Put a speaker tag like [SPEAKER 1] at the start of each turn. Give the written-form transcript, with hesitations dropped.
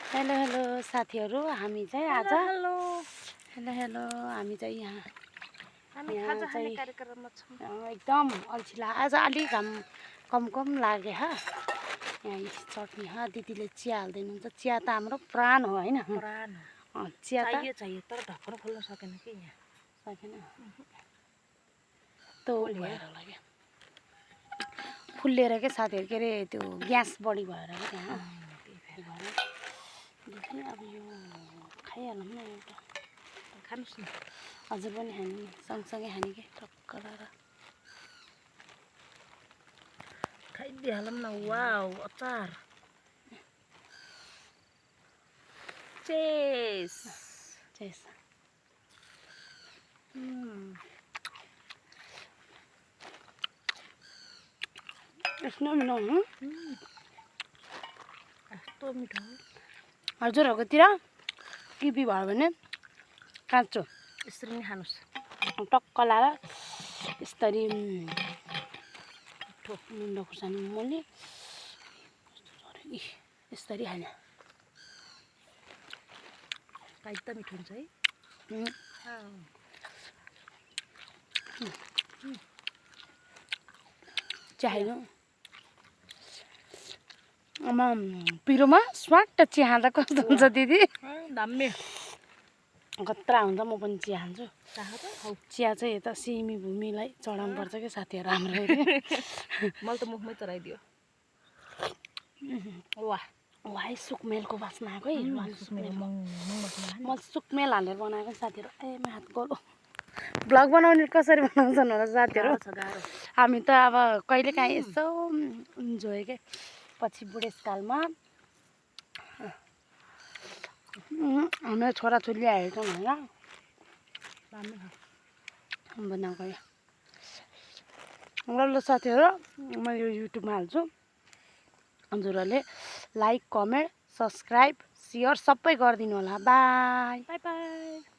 [SPEAKER 1] Hello hello साथीहरू, हामी चाहिँ आज
[SPEAKER 2] हेलो
[SPEAKER 1] हेलो हामी चाहिँ यहाँ
[SPEAKER 2] खाजा खाने कार्यक्रममा छौँ।
[SPEAKER 1] एकदम अल्छी आज अलिक घाम कम लाग्यो यहाँ चटनी दिदीले चिया हाल्दै हुनुहुन्छ। चिया त हाम्रो प्राण हो होइन?
[SPEAKER 2] प्राण
[SPEAKER 1] चिया त
[SPEAKER 2] चाहिए तर ढक्कन खोल्न सकेन कि यहाँ
[SPEAKER 1] सकेन त भएर होला क्या फुल्लिएर के साथीहरू के अरे त्यो ग्यास बढी भएर त्यहाँ अब यो खाइहालौँ न एउटा
[SPEAKER 2] खानुहोस् न।
[SPEAKER 1] हजुर पनि खाने सँगसँगै खाने कि टक्क लगाएर
[SPEAKER 2] खाइदिइहालौँ न। वाउ अचार चेस
[SPEAKER 1] चेस यस्तो मिलाउनु
[SPEAKER 2] यस्तो मिठो
[SPEAKER 1] हजुरहरूकोतिर किबी भयो भने काँचो
[SPEAKER 2] यसरी नै खानुहोस्।
[SPEAKER 1] टक्क लाएर यसरी मिठो मुन्डो खुर्सानी मोल्ने यसरी खाने
[SPEAKER 2] एकदम मिठो हुन्छ है।
[SPEAKER 1] चाहियो आमा पिरोमा स्वाट चिया खाँदा कस्तो हुन्छ दिदी?
[SPEAKER 2] दामी
[SPEAKER 1] खतरा हुन्छ। म पनि चिया खान्छु। चिया चाहिँ यता सिमी भूमिलाई चढाउनु पर्छ क्या साथीहरू हाम्रो।
[SPEAKER 2] मैले त मुखमै चढाइदियो। वाह
[SPEAKER 1] वाह सुकमेलको बास्ना आएको है। म सुकमेल हालेर बनाएको साथीहरू। ए म हात गलो भ्लग बनाउने कसरी बनाउँछन् होला साथीहरू? हामी त अब कहिलेकाहीँ यसो इन्जोय के पछि बुढेसकालमा हाम्रो छोराछोरी ल्याएको होइन बनाएको ल साथीहरू, म यो युट्युबमा हाल्छु। हजुरहरूले लाइक कमेन्ट सब्सक्राइब सेयर सबै गरिदिनु होला। By
[SPEAKER 2] by by.